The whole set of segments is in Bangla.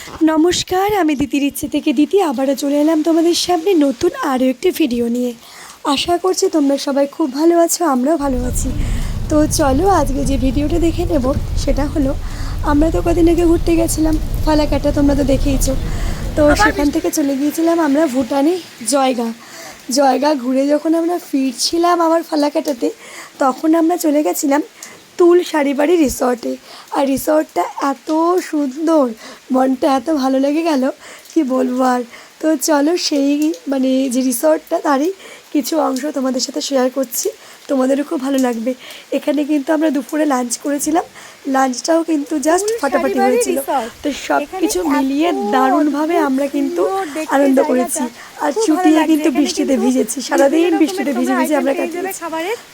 নমস্কার, আমি দিদির ইচ্ছে থেকে দিদি আবারও চলে এলাম তোমাদের সামনে নতুন আরও একটি ভিডিও নিয়ে। আশা করছি তোমরা সবাই খুব ভালো আছো, আমরাও ভালো আছি। তো চলো আজকে যে ভিডিওটা দেখে নেব সেটা হলো, আমরা তো কদিন আগে ঘুরতে গেছিলাম ফালাকাটা, তোমরা তো দেখেইছো। তো সেখান থেকে চলে গিয়েছিলাম আমরা ভুটানে জয়গা ঘুরে যখন আমরা ফিরছিলাম আবার ফালাকাটাতে, তখন আমরা চলে গেছিলাম তুল শাড়িবাড়ি রিসর্টে। আর রিসর্টটা এত সুন্দর, মনটা এত ভালো লেগে গেল কি বলবো আর। তো চলো সেই যে রিসর্টটা তারই কিছু অংশ তোমাদের সাথে শেয়ার করছি, তোমাদেরও খুব ভালো লাগবে। এখানে কিন্তু আমরা দুপুরে লাঞ্চ করেছিলাম, লাঞ্চটাও কিন্তু জাস্ট ফাটাফাটি হয়েছিল। তো সব কিছু মিলিয়ে দারুণভাবে আমরা কিন্তু আনন্দ করেছি। আর চুটিয়ে কিন্তু বৃষ্টিতে ভিজেছি, সারাদিন বৃষ্টিতে ভিজে ভিজে আমরা কাটিয়েছি।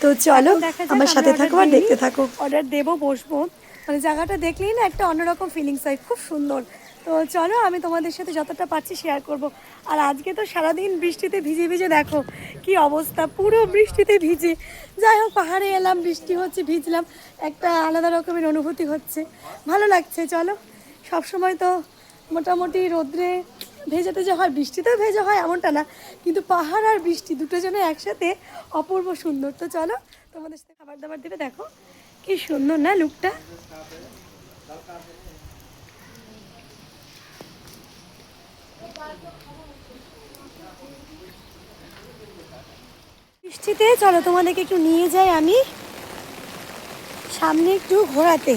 তো চলো আমার সাথে থাকো আর দেখতে থাকো। অর্ডার দেবো, বসবো, মানে জায়গাটা দেখলেই না একটা অন্যরকম ফিলিংস হয়, খুব সুন্দর। তো চলো আমি তোমাদের সাথে যতটা পারছি শেয়ার করব। আর আজকে তো সারাদিন বৃষ্টিতে ভিজে ভিজে দেখো কি অবস্থা, পুরো বৃষ্টিতে ভিজে। যাই হোক, পাহাড়ে এলাম, বৃষ্টি হচ্ছে, ভিজলাম, একটা আলাদা রকমের অনুভূতি হচ্ছে, ভালো লাগছে। চলো, সবসময় তো মোটামুটি রোদ্রে ভেজা টেজা হয়, বৃষ্টিতেও ভেজা হয় এমনটা না, কিন্তু পাহাড় আর বৃষ্টি দুটো যেন একসাথে অপূর্ব সুন্দর। তো চলো তোমাদের সাথে খাবার দাবার দেবে, দেখো কি সুন্দর না লুকটা। বৃষ্টিতে চলো তোমাদেরকে একটু নিয়ে যাই আমি সামনে একটু ঘোরাতে।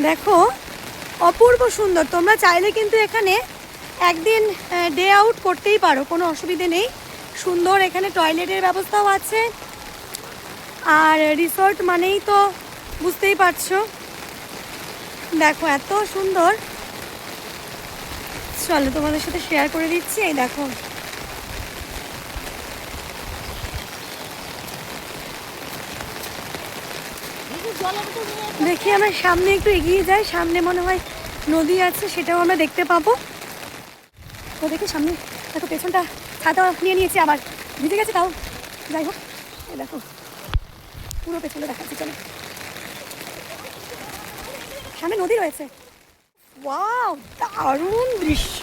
দেখো অপূর্ব সুন্দর, তোমরা চাইলে কিন্তু এখানে একদিন ডে আউট করতেই পারো, কোনো অসুবিধে নেই। সুন্দর, এখানে টয়লেটের ব্যবস্থাও আছে। আর রিসর্ট মানেই তো বুঝতেই পারছো, দেখো এত সুন্দর। চলো তোমাদের সাথে শেয়ার করে দিচ্ছি। এই দেখো, দেখি আমার সামনে একটু এগিয়ে যাই, সামনে মনে হয় নদী আছে, সেটাও আমরা দেখতে পাবো। তো দেখি সামনে, দেখো পেছনটা ছাতা নিয়ে নিয়েছি, আবার ভিজে গেছে তাও। যাই হোক, এই দেখো পুরো পেছনে দেখাচ্ছি। চলো, সামনে নদী রয়েছে, ওয়াও দারুণ দৃশ্য।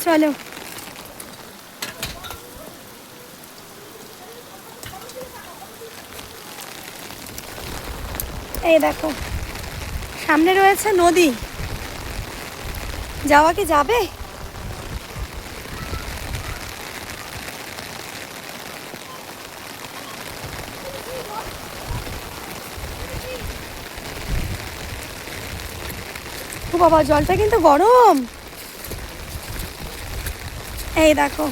চলো, এই দেখো সামনে রয়েছে নদী, যাওয়া কি যাবে? ও বাবা, জলটা কিন্তু গরম। এই দেখো,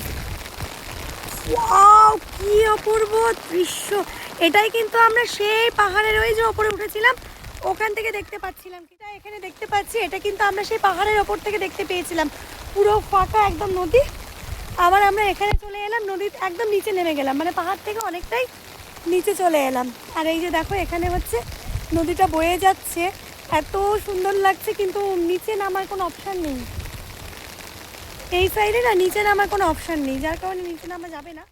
ওয়াও কি অপূর্ব দৃশ্য। এটাই কিন্তু আমরা সেই পাহাড়ের ওই যে ওপরে উঠেছিলাম ওখান থেকে দেখতে পাচ্ছিলাম। এটা এখানে দেখতে পাচ্ছি, এটা কিন্তু আমরা সেই পাহাড়ের ওপর থেকে দেখতে পেয়েছিলাম, পুরো ফাঁকা একদম নদী। আবার আমরা এখানে চলে এলাম, নদীর একদম নিচে নেমে গেলাম, মানে পাহাড় থেকে অনেকটাই নিচে চলে এলাম। আর এই যে দেখো এখানে হচ্ছে নদীটা বয়ে যাচ্ছে, এত সুন্দর লাগছে, কিন্তু নিচে নামার কোনো অপশান নেই। এই সাইডে না নিচে নামার কোনো অপশান নেই, যার কারণে নিচে নামা যাবে না।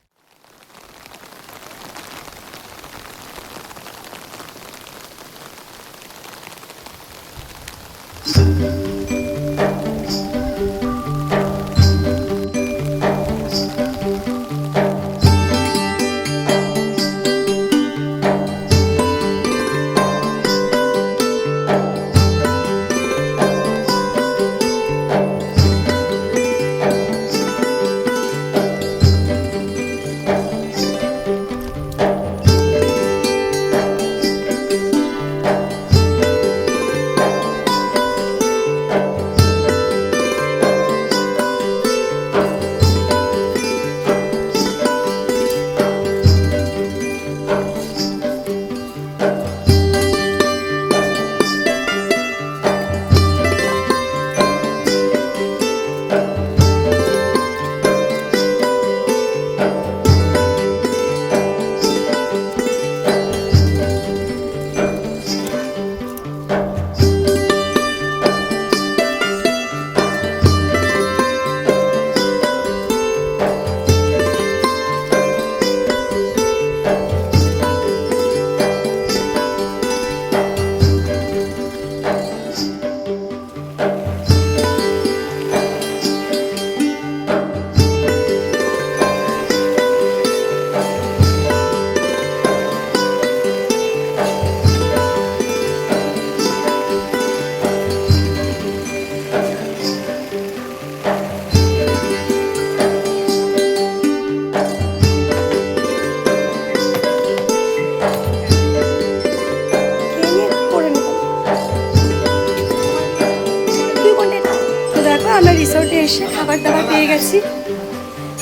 আমরা রিসোর্টে এসে খাবার দাবার পেয়ে গেছি।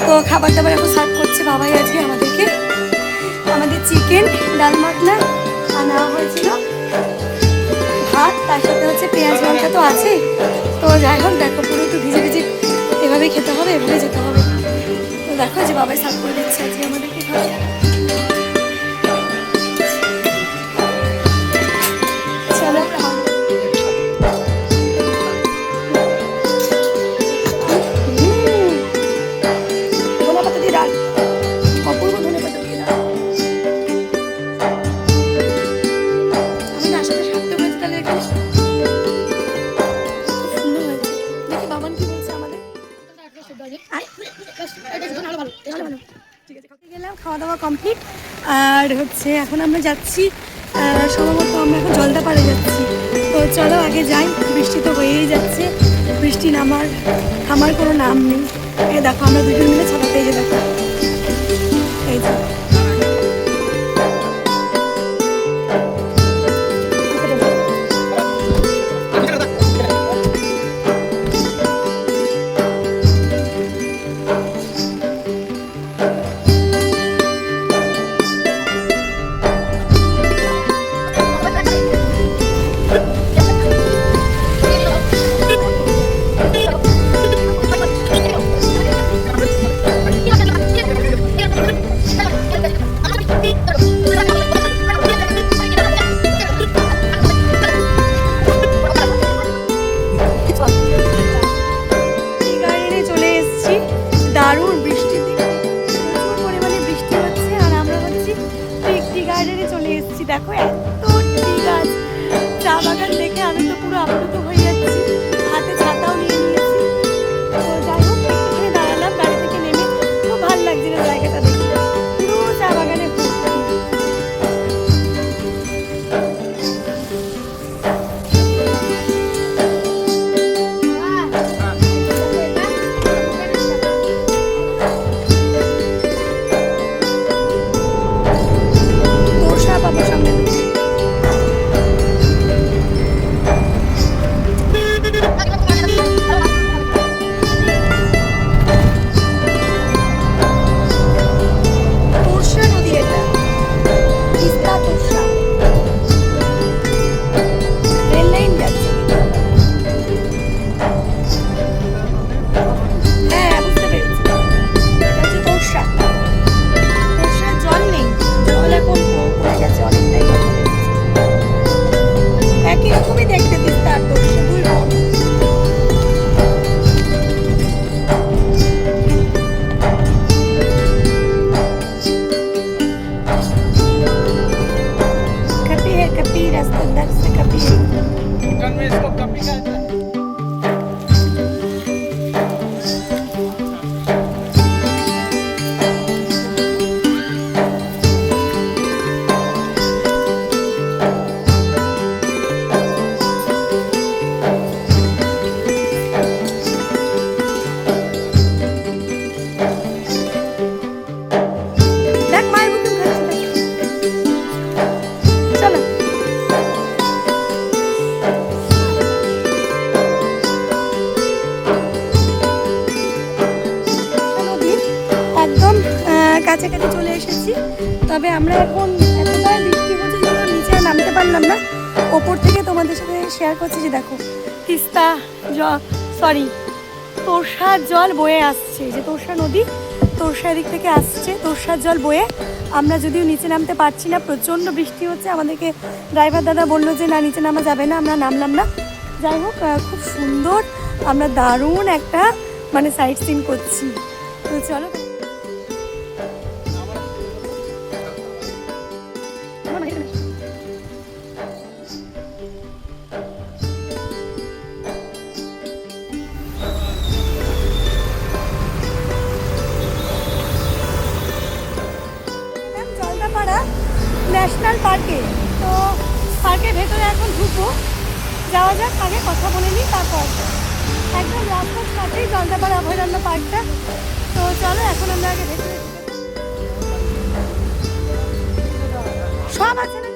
তো খাবার দাবার এখন সার্ভ করছে বাবাই আজকে আমাদেরকে। আমাদের চিকেন ডাল মাখনা আনা হয়েছিল, ভাত, তার সাথে হচ্ছে পেঁয়াজ লঙ্কা তো আছে। তো যাই হোক দেখো পুরো একটু ভিজে ভিজে এভাবেই খেতে হবে, এভাবে যেতে হবে। তো দেখো যে বাবাই সার্ভ করে দিচ্ছে আজকে আমাদেরকে খাবার। গেলাম, খাওয়া দাওয়া কমপ্লিট। আর হচ্ছে এখন আমরা যাচ্ছি, সম্ভবত আমরা এখন জলদাপাড়ে যাচ্ছি। তো চলো আগে যাই, বৃষ্টি তো হয়েই যাচ্ছে, বৃষ্টি থামার কোনো নাম নেই। এই দেখো আমরা দুজন মিলে ছাতাতে, এই যে দেখো, এই যে দারুণ বৃষ্টি, প্রচুর পরিমাণে বৃষ্টি হচ্ছে। আর আমরা হচ্ছি টি গার্ডেনে চলে এসেছি। দেখো এত টি গাছ, চা বাগান দেখে আমি তো পুরো আপ্লুত হয়ে যাচ্ছি, হাতে ছাতাও নিয়ে নিয়েছি। তো যাই হোক একটুখানি দাঁড়ালাম, গাড়ি থেকে নেমে খুব ভালো লাগছিল জায়গাটা দেখে, পুরো চা বাগানে কাছাকাছি চলে এসেছি। তবে আমরা এখন এতটাই বৃষ্টি হচ্ছে যে নিচে নামতে পারলাম না, ওপর থেকে তোমাদের সাথে শেয়ার করছি। যে দেখো তিস্তা তোরসার জল বয়ে আসছে, যে তোরসা নদী, তোরসা দিক থেকে আসছে তোরসার জল বয়ে। আমরা যদিও নিচে নামতে পারছি না, প্রচণ্ড বৃষ্টি হচ্ছে। আমাদেরকে ড্রাইভার দাদা বললো যে না নিচে নামা যাবে না, আমরা নামলাম না। যাই হোক খুব সুন্দর, আমরা দারুণ একটা মানে সাইট সিন করছি। তো চলো ন্যাশনাল পার্কে। তো পার্কের ভেতরে এখন ঢুকবো, যাওয়া যাক, আগে কথা বলে নিই তারপর। একদম রাস্তার সাথেই জলদাপাড়া অভয়ারণ্য পার্কটা। তো চলো এখন আমরা আগে ভেতরে সব আছে না।